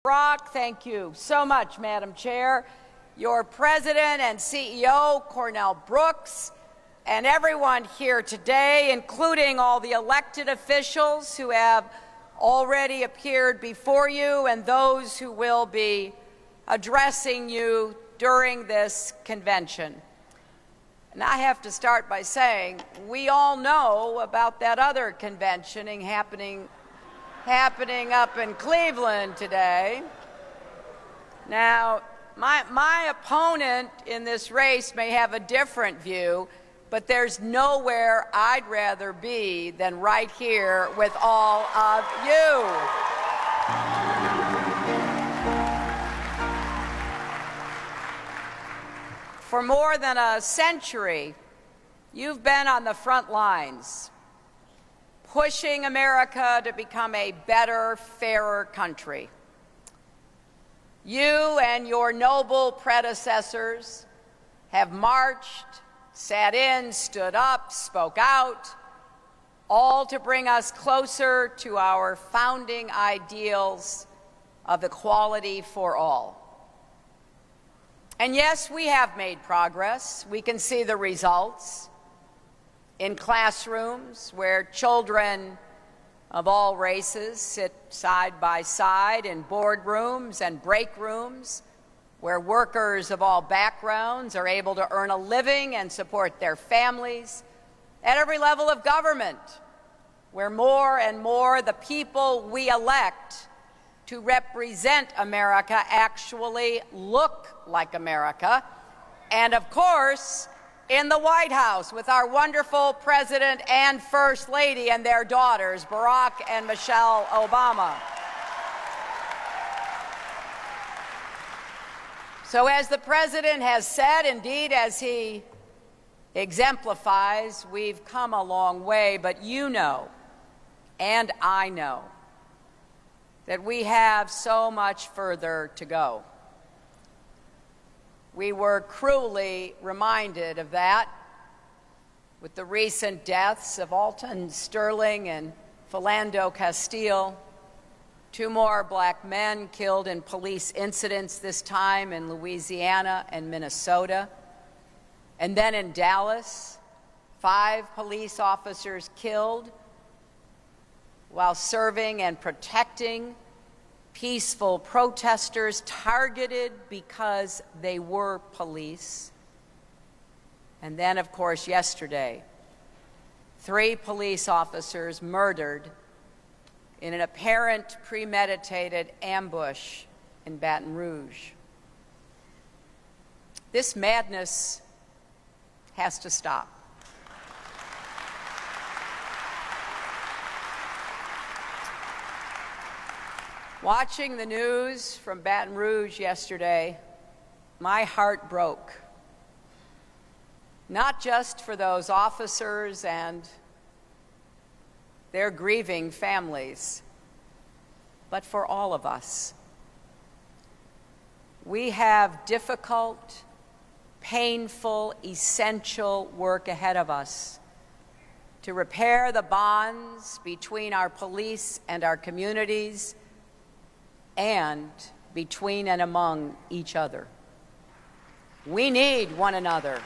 Brock, thank you so much, Madam Chair. Your President and CEO, Cornell Brooks, and everyone here today, including all the elected officials who have already appeared before you and those who will be addressing you during this convention. And I have to start by saying we all know about that other convention happening up in Cleveland today. Now, my opponent in this race may have a different view, but there's nowhere I'd rather be than right here with all of you. For more than a century, you've been on the front lines, pushing America to become a better, fairer country. You and your noble predecessors have marched, sat in, stood up, spoke out, all to bring us closer to our founding ideals of equality for all. And yes, we have made progress. We can see the results in classrooms where children of all races sit side by side, in boardrooms and break rooms where workers of all backgrounds are able to earn a living and support their families, at every level of government, where more and more the people we elect to represent America actually look like America, and of course, in the White House with our wonderful President and First Lady and their daughters, Barack and Michelle Obama. So as the President has said, indeed as he exemplifies, we've come a long way, but you know, and I know, that we have so much further to go. We were cruelly reminded of that with the recent deaths of Alton Sterling and Philando Castile, two more black men killed in police incidents, this time in Louisiana and Minnesota. And then in Dallas, 5 police officers killed while serving and protecting peaceful protesters targeted because they were police. And then, of course, yesterday, 3 police officers murdered in an apparent premeditated ambush in Baton Rouge. This madness has to stop. Watching the news from Baton Rouge yesterday, my heart broke. Not just for those officers and their grieving families, but for all of us. We have difficult, painful, essential work ahead of us to repair the bonds between our police and our communities, and between and among each other. We need one another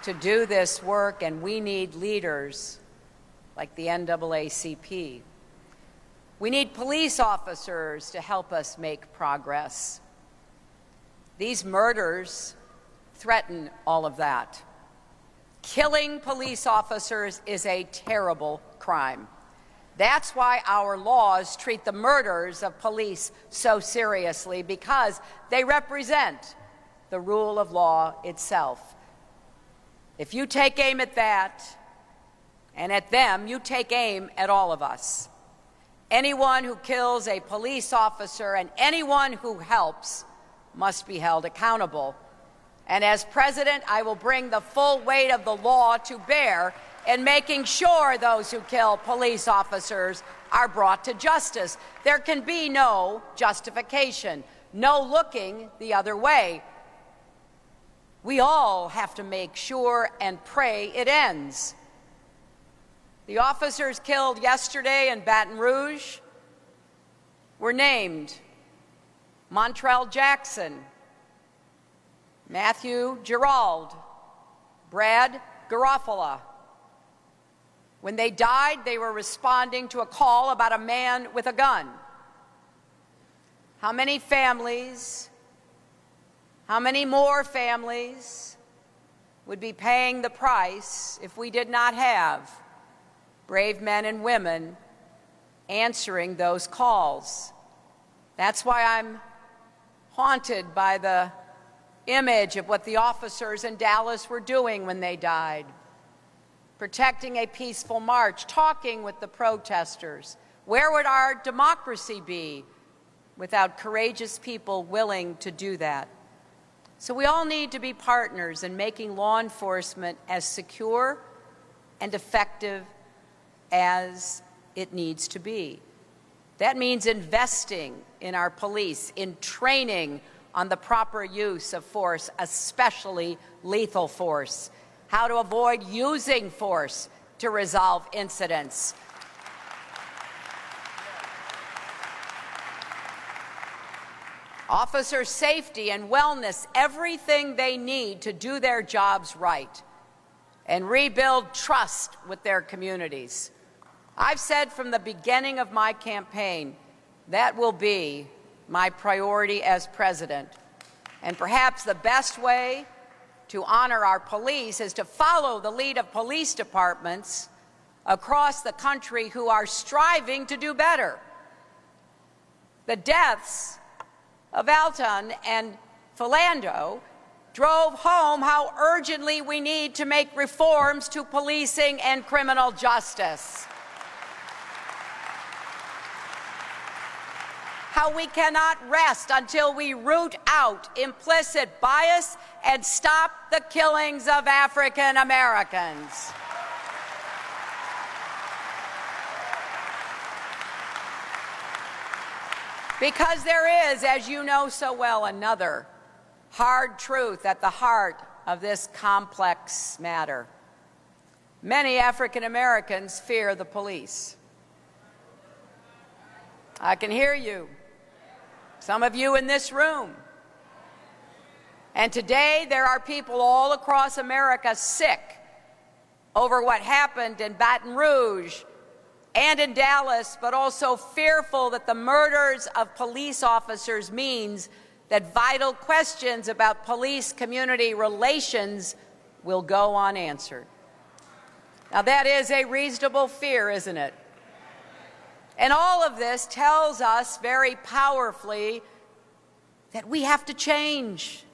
to do this work, and we need leaders like the NAACP. We need police officers to help us make progress. These murders threaten all of that. Killing police officers is a terrible crime. That's why our laws treat the murders of police so seriously, because they represent the rule of law itself. If you take aim at that and at them, you take aim at all of us. Anyone who kills a police officer and anyone who helps must be held accountable. And as president, I will bring the full weight of the law to bear in making sure those who kill police officers are brought to justice. There can be no justification, no looking the other way. We all have to make sure and pray it ends. The officers killed yesterday in Baton Rouge were named Montrell Jackson, Matthew Gerald, Brad Garofalo. When they died, they were responding to a call about a man with a gun. How many families, how many more families would be paying the price if we did not have brave men and women answering those calls? That's why I'm haunted by the image of what the officers in Dallas were doing when they died, protecting a peaceful march, talking with the protesters. Where would our democracy be without courageous people willing to do that? So we all need to be partners in making law enforcement as secure and effective as it needs to be. That means investing in our police, in training on the proper use of force, especially lethal force, how to avoid using force to resolve incidents. Officer safety and wellness, everything they need to do their jobs right and rebuild trust with their communities. I've said from the beginning of my campaign that will be my priority as president. And perhaps the best way to honor our police is to follow the lead of police departments across the country who are striving to do better. The deaths of Alton and Philando drove home how urgently we need to make reforms to policing and criminal justice. How we cannot rest until we root out implicit bias and stop the killings of African Americans. Because there is, as you know so well, another hard truth at the heart of this complex matter. Many African Americans fear the police. I can hear you. Some of you in this room. And today there are people all across America sick over what happened in Baton Rouge and in Dallas, but also fearful that the murders of police officers means that vital questions about police-community relations will go unanswered. Now that is a reasonable fear, isn't it? And all of this tells us very powerfully that we have to change.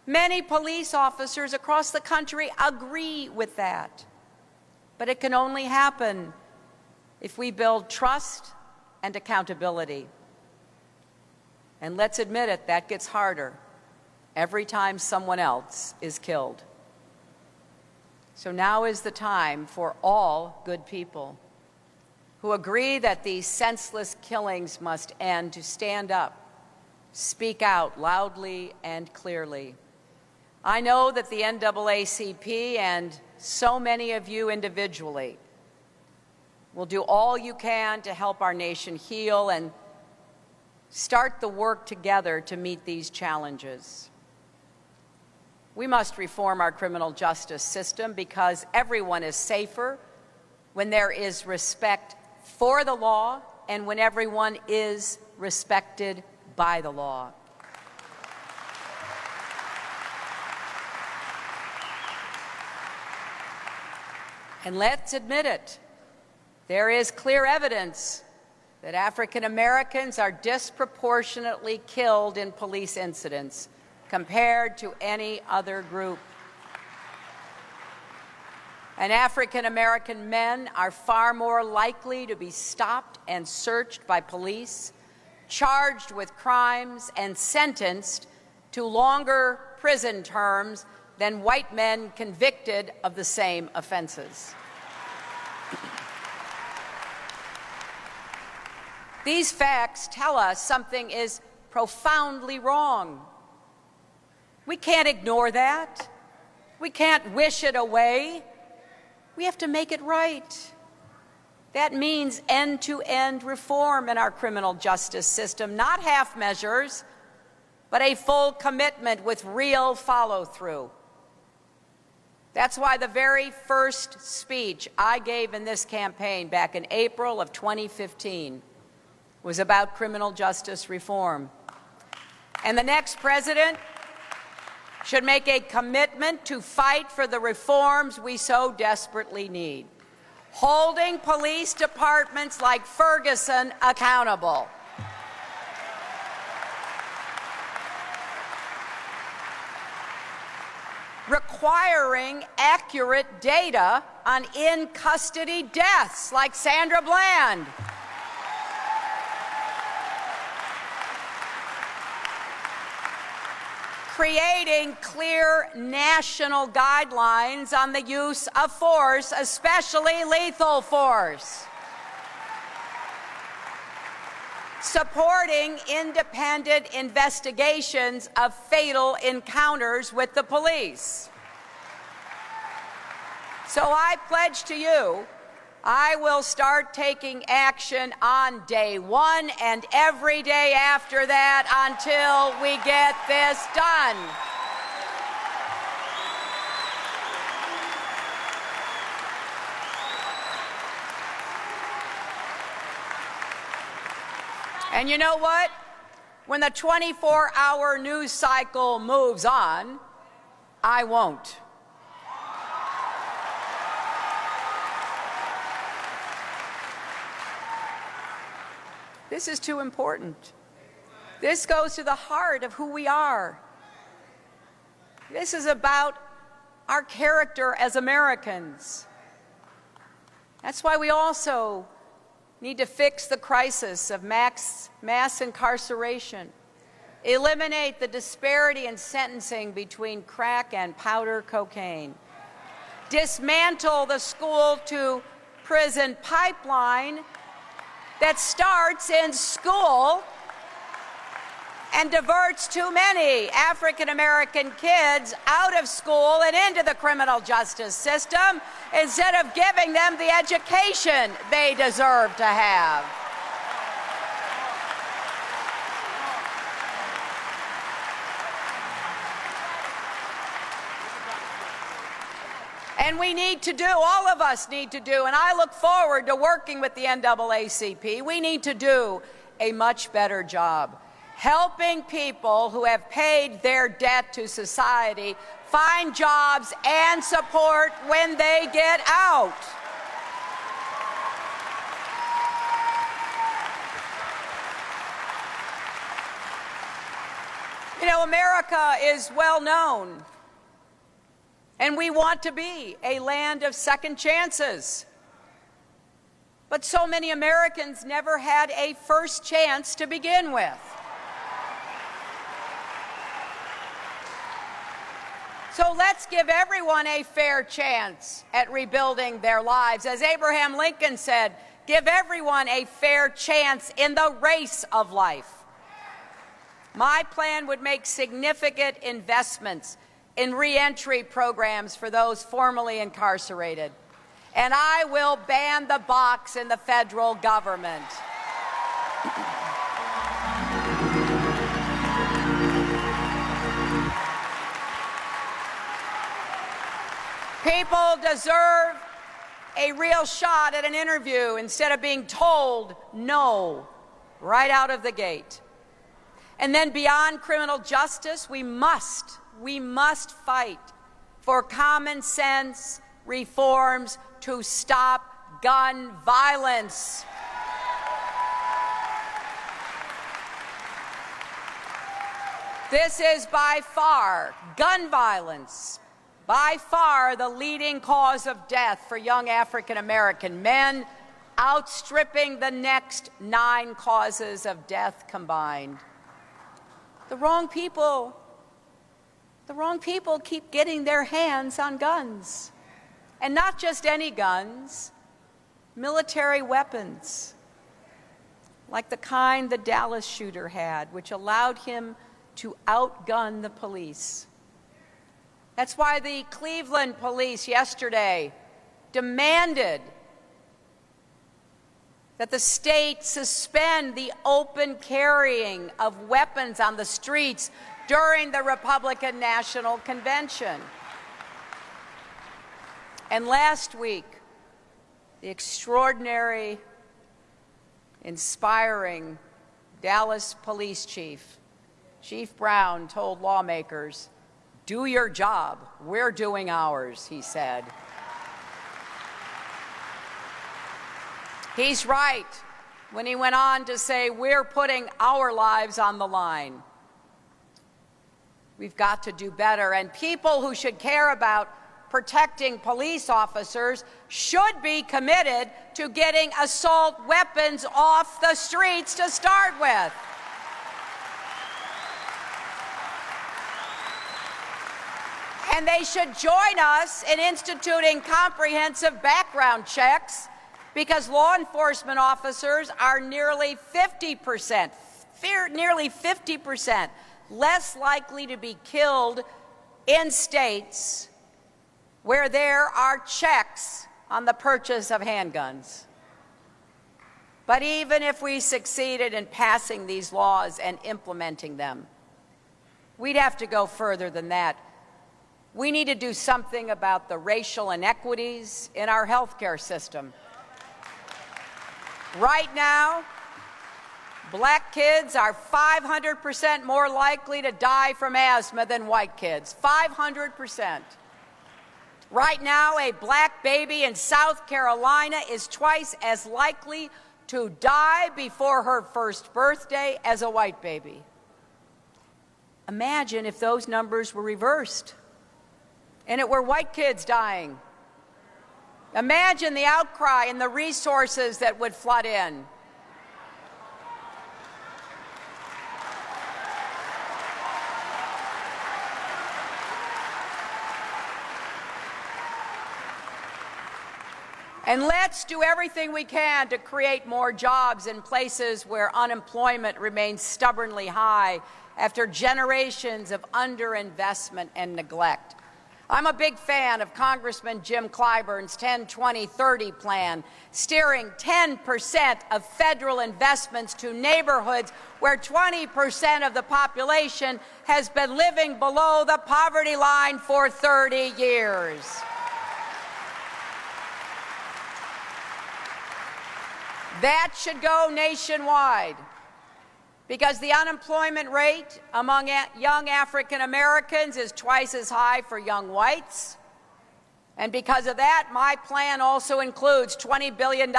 Many police officers across the country agree with that. But it can only happen if we build trust and accountability. And let's admit it, that gets harder every time someone else is killed. So now is the time for all good people who agree that these senseless killings must end to stand up, speak out loudly and clearly. I know that the NAACP and so many of you individually will do all you can to help our nation heal and start the work together to meet these challenges. We must reform our criminal justice system because everyone is safer when there is respect for the law and when everyone is respected by the law. And let's admit it, there is clear evidence that African Americans are disproportionately killed in police incidents compared to any other group. And African American men are far more likely to be stopped and searched by police, charged with crimes, and sentenced to longer prison terms than white men convicted of the same offenses. These facts tell us something is profoundly wrong. We can't ignore that. We can't wish it away. We have to make it right. That means end-to-end reform in our criminal justice system, not half measures, but a full commitment with real follow-through. That's why the very first speech I gave in this campaign back in April of 2015 was about criminal justice reform. And the next president should make a commitment to fight for the reforms we so desperately need, holding police departments like Ferguson accountable. Requiring accurate data on in-custody deaths like Sandra Bland. Creating clear national guidelines on the use of force, especially lethal force. Supporting independent investigations of fatal encounters with the police. So I pledge to you, I will start taking action on day one and every day after that until we get this done. And you know what? When the 24-hour news cycle moves on, I won't. This is too important. This goes to the heart of who we are. This is about our character as Americans. That's why we also need to fix the crisis of mass incarceration, eliminate the disparity in sentencing between crack and powder cocaine, dismantle the school-to-prison pipeline that starts in school and diverts too many African-American kids out of school and into the criminal justice system instead of giving them the education they deserve to have. And we need to do, all of us need to do, and I look forward to working with the NAACP, we need to do a much better job helping people who have paid their debt to society find jobs and support when they get out. You know, America is well known, and we want to be a land of second chances. But so many Americans never had a first chance to begin with. So let's give everyone a fair chance at rebuilding their lives. As Abraham Lincoln said, give everyone a fair chance in the race of life. My plan would make significant investments in reentry programs for those formerly incarcerated. And I will ban the box in the federal government. People deserve a real shot at an interview instead of being told no right out of the gate. And then beyond criminal justice, we must fight for common sense reforms to stop gun violence. This is by far, gun violence, by far the leading cause of death for young African American men, outstripping the next 9 causes of death combined. The wrong people keep getting their hands on guns. And not just any guns, military weapons, like the kind the Dallas shooter had, which allowed him to outgun the police. That's why the Cleveland police yesterday demanded that the state suspend the open carrying of weapons on the streets during the Republican National Convention. And last week, the extraordinary, inspiring Dallas Police Chief, Chief Brown, told lawmakers, "Do your job, we're doing ours," he said. He's right when he went on to say, "We're putting our lives on the line." We've got to do better, and people who should care about protecting police officers should be committed to getting assault weapons off the streets to start with. And they should join us in instituting comprehensive background checks, because law enforcement officers are nearly 50% less likely to be killed in states where there are checks on the purchase of handguns. But even if we succeeded in passing these laws and implementing them, we'd have to go further than that. We need to do something about the racial inequities in our healthcare system. Right now, black kids are 500% more likely to die from asthma than white kids. 500%. Right now, a black baby in South Carolina is twice as likely to die before her first birthday as a white baby. Imagine if those numbers were reversed and it were white kids dying. Imagine the outcry and the resources that would flood in. And let's do everything we can to create more jobs in places where unemployment remains stubbornly high after generations of underinvestment and neglect. I'm a big fan of Congressman Jim Clyburn's 10-20-30 plan, steering 10% of federal investments to neighborhoods where 20% of the population has been living below the poverty line for 30 years. That should go nationwide, because the unemployment rate among young African Americans is twice as high for young whites. And because of that, my plan also includes $20 billion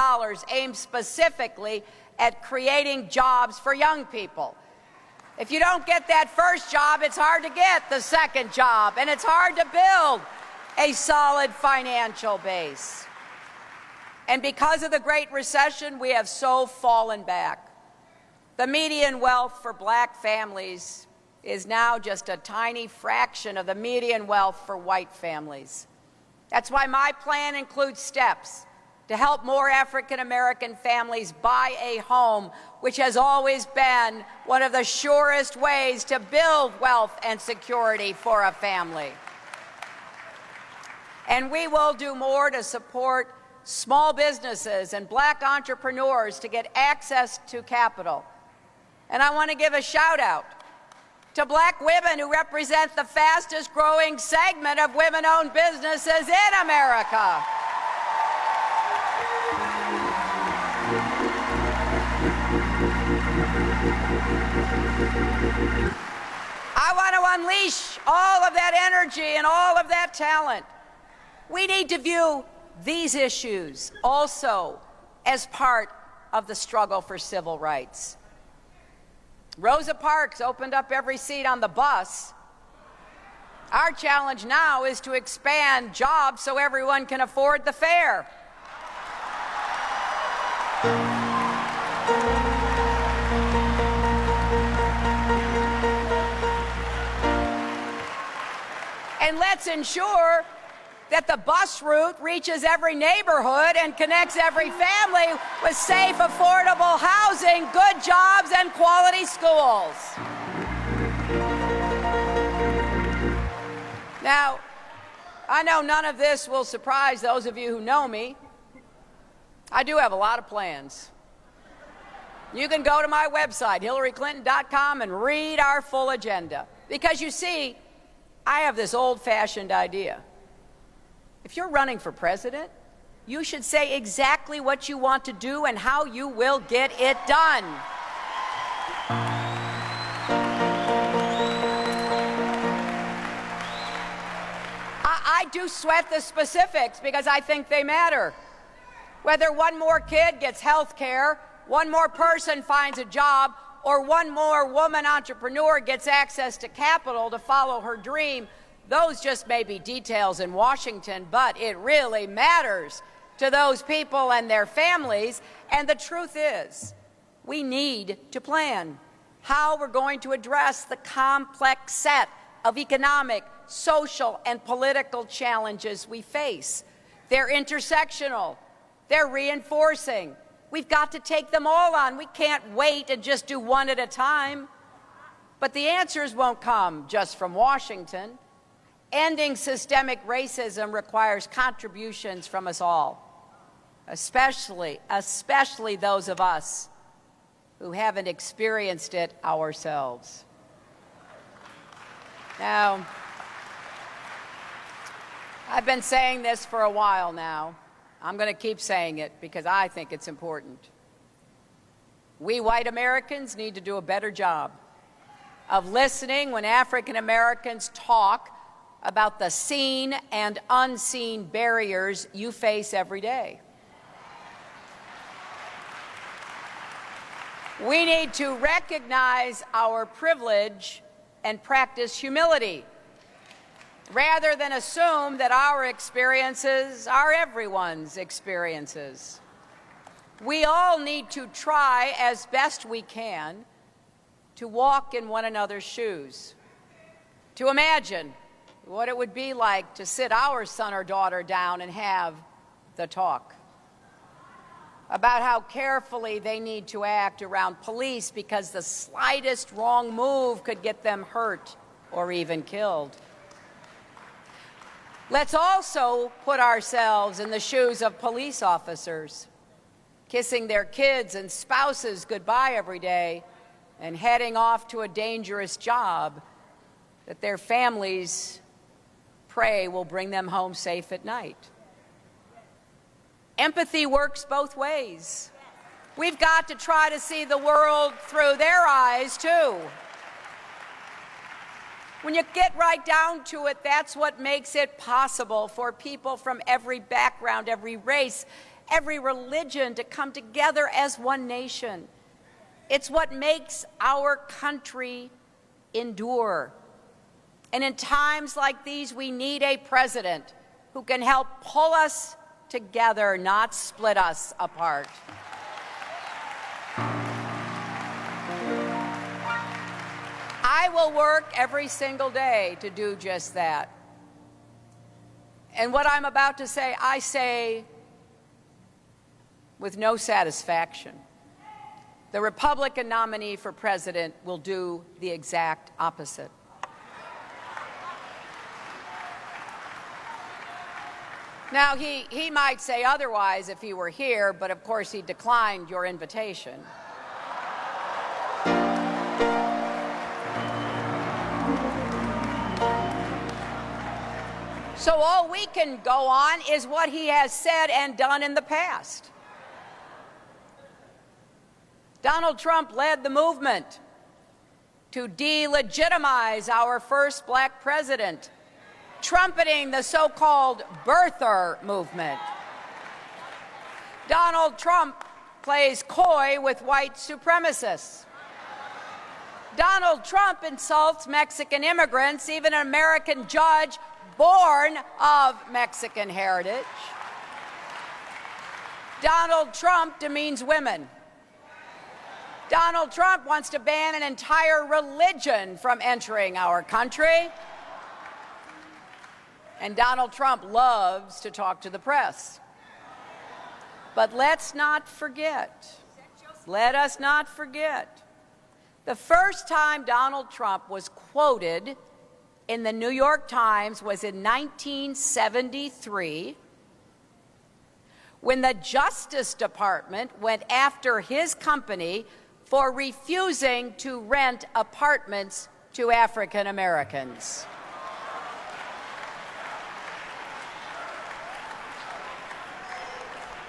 aimed specifically at creating jobs for young people. If you don't get that first job, it's hard to get the second job, and it's hard to build a solid financial base. And because of the Great Recession, we have so fallen back. The median wealth for black families is now just a tiny fraction of the median wealth for white families. That's why my plan includes steps to help more African American families buy a home, which has always been one of the surest ways to build wealth and security for a family. And we will do more to support small businesses and black entrepreneurs to get access to capital. And I want to give a shout out to black women who represent the fastest growing segment of women-owned businesses in America. I want to unleash all of that energy and all of that talent. We need to view these issues also as part of the struggle for civil rights. Rosa Parks opened up every seat on the bus. Our challenge now is to expand jobs so everyone can afford the fare. And let's ensure that the bus route reaches every neighborhood and connects every family with safe, affordable housing, good jobs, and quality schools. Now, I know none of this will surprise those of you who know me. I do have a lot of plans. You can go to my website, HillaryClinton.com, and read our full agenda. Because you see, I have this old-fashioned idea. If you're running for president, you should say exactly what you want to do and how you will get it done. I do sweat the specifics because I think they matter. Whether one more kid gets health care, one more person finds a job, or one more woman entrepreneur gets access to capital to follow her dream, those just may be details in Washington, but it really matters to those people and their families. And the truth is, we need to plan how we're going to address the complex set of economic, social, and political challenges we face. They're intersectional. They're reinforcing. We've got to take them all on. We can't wait and just do one at a time. But the answers won't come just from Washington. Ending systemic racism requires contributions from us all, especially those of us who haven't experienced it ourselves. Now, I've been saying this for a while now. I'm going to keep saying it because I think it's important. We white Americans need to do a better job of listening when African Americans talk about the seen and unseen barriers you face every day. We need to recognize our privilege and practice humility, rather than assume that our experiences are everyone's experiences. We all need to try as best we can to walk in one another's shoes, to imagine what it would be like to sit our son or daughter down and have the talk about how carefully they need to act around police because the slightest wrong move could get them hurt or even killed. Let's also put ourselves in the shoes of police officers, kissing their kids and spouses goodbye every day and heading off to a dangerous job that their families pray will bring them home safe at night. Empathy works both ways. We've got to try to see the world through their eyes, too. When you get right down to it, that's what makes it possible for people from every background, every race, every religion to come together as one nation. It's what makes our country endure. And in times like these, we need a president who can help pull us together, not split us apart. I will work every single day to do just that. And what I'm about to say, I say with no satisfaction. The Republican nominee for president will do the exact opposite. Now, he might say otherwise if he were here, but of course he declined your invitation. So all we can go on is what he has said and done in the past. Donald Trump led the movement to delegitimize our first black president, trumpeting the so-called birther movement. Donald Trump plays coy with white supremacists. Donald Trump insults Mexican immigrants, even an American judge born of Mexican heritage. Donald Trump demeans women. Donald Trump wants to ban an entire religion from entering our country. And Donald Trump loves to talk to the press. But let us not forget, the first time Donald Trump was quoted in the New York Times was in 1973, when the Justice Department went after his company for refusing to rent apartments to African Americans.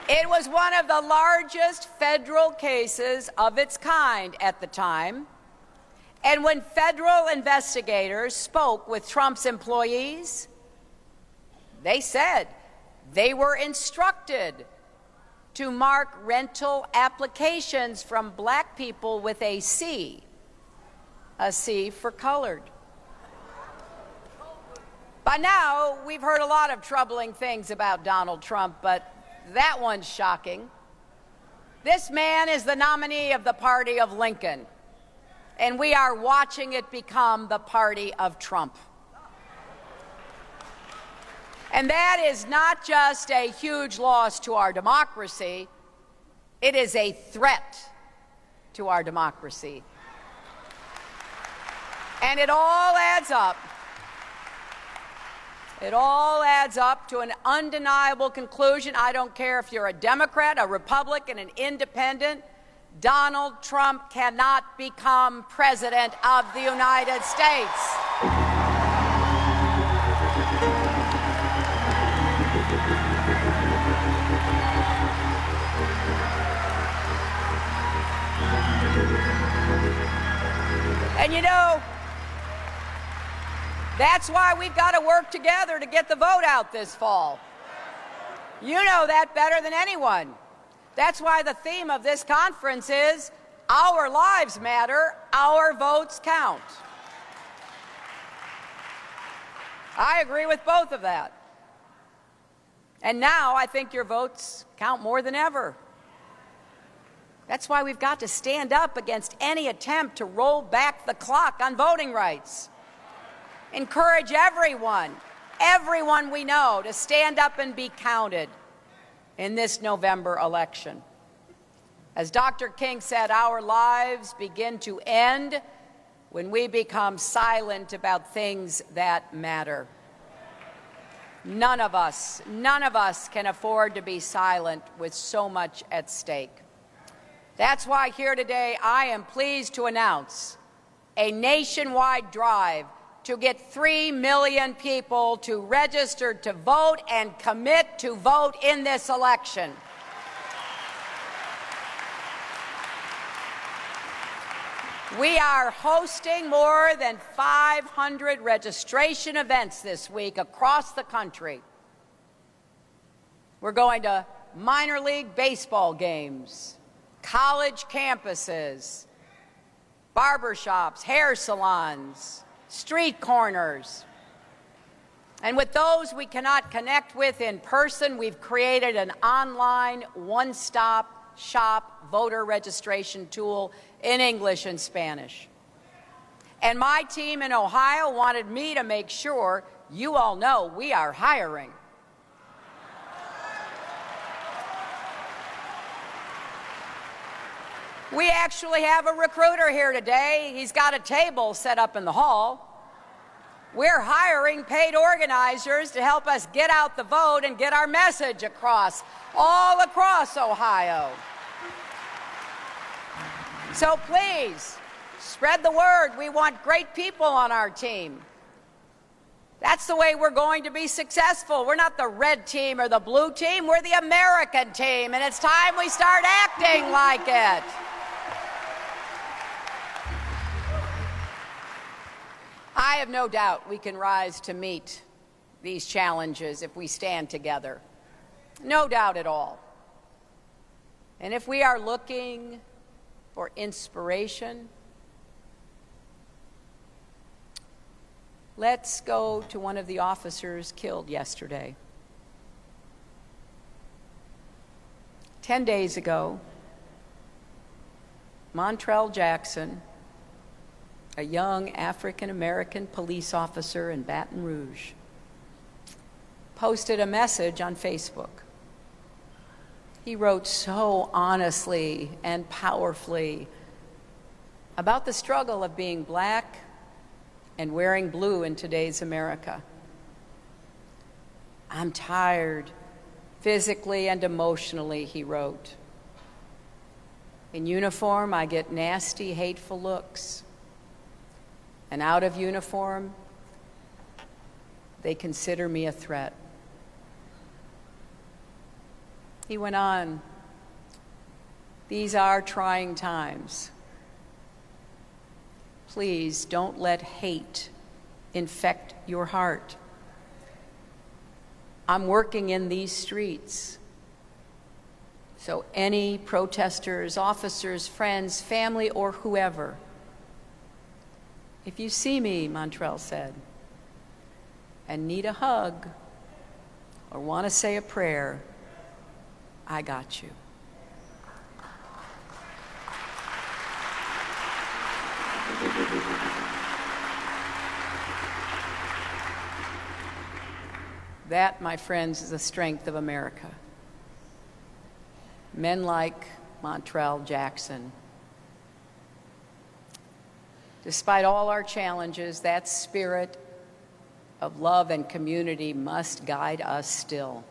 It was one of the largest federal cases of its kind at the time. And when federal investigators spoke with Trump's employees, they said they were instructed to mark rental applications from black people with a C for colored. By now, we've heard a lot of troubling things about Donald Trump, but that one's shocking. This man is the nominee of the party of Lincoln, and we are watching it become the party of Trump. And that is not just a huge loss to our democracy, it is a threat to our democracy. And it all adds up. It all adds up to an undeniable conclusion. I don't care if you're a Democrat, a Republican, an independent, Donald Trump cannot become President of the United States. And you know, that's why we've got to work together to get the vote out this fall. You know that better than anyone. That's why the theme of this conference is Our Lives Matter, Our Votes Count. I agree with both of that. And now I think your votes count more than ever. That's why we've got to stand up against any attempt to roll back the clock on voting rights. Encourage everyone we know to stand up and be counted in this November election. As Dr. King said, our lives begin to end when we become silent about things that matter. None of us can afford to be silent with so much at stake. That's why here today I am pleased to announce a nationwide drive to get 3 million people to register to vote and commit to vote in this election. We are hosting more than 500 registration events this week across the country. We're going to minor league baseball games, college campuses, barbershops, hair salons, street corners. And with those we cannot connect with in person, we've created an online one-stop shop voter registration tool in English and Spanish. And my team in Ohio wanted me to make sure you all know we are hiring. We actually have a recruiter here today. He's got a table set up in the hall. We're hiring paid organizers to help us get out the vote and get our message across, all across Ohio. So please, spread the word. We want great people on our team. That's the way we're going to be successful. We're not the red team or the blue team. We're the American team, and it's time we start acting like it. I have no doubt we can rise to meet these challenges if we stand together. No doubt at all. And if we are looking for inspiration, let's go to one of the officers killed yesterday. 10 days ago, Montrell Jackson, a young African-American police officer in Baton Rouge, posted a message on Facebook. He wrote so honestly and powerfully about the struggle of being black and wearing blue in today's America. I'm tired, physically and emotionally, he wrote. In uniform, I get nasty, hateful looks. And out of uniform, they consider me a threat. He went on, "These are trying times. Please don't let hate infect your heart. I'm working in these streets. So any protesters, officers, friends, family, or whoever, if you see me," Montrell said, "and need a hug or want to say a prayer, I got you." That, my friends, is the strength of America. Men like Montrell Jackson. Despite all our challenges, that spirit of love and community must guide us still.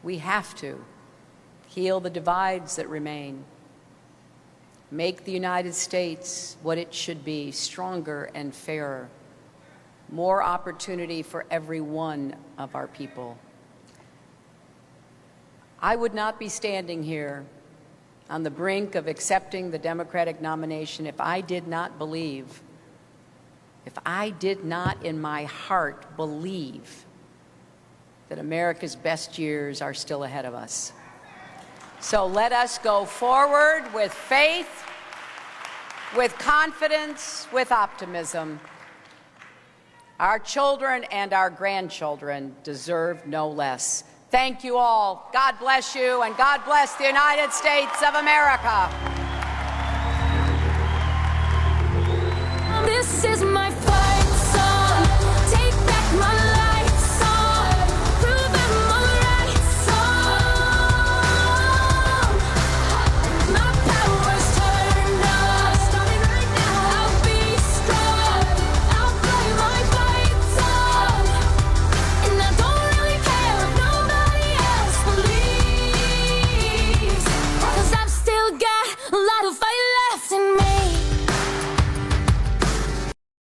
We have to heal the divides that remain, make the United States what it should be, stronger and fairer, more opportunity for every one of our people. I would not be standing here on the brink of accepting the Democratic nomination if I did not believe, if I did not in my heart believe that America's best years are still ahead of us. So let us go forward with faith, with confidence, with optimism. Our children and our grandchildren deserve no less. Thank you all. God bless you, and God bless the United States of America. This is my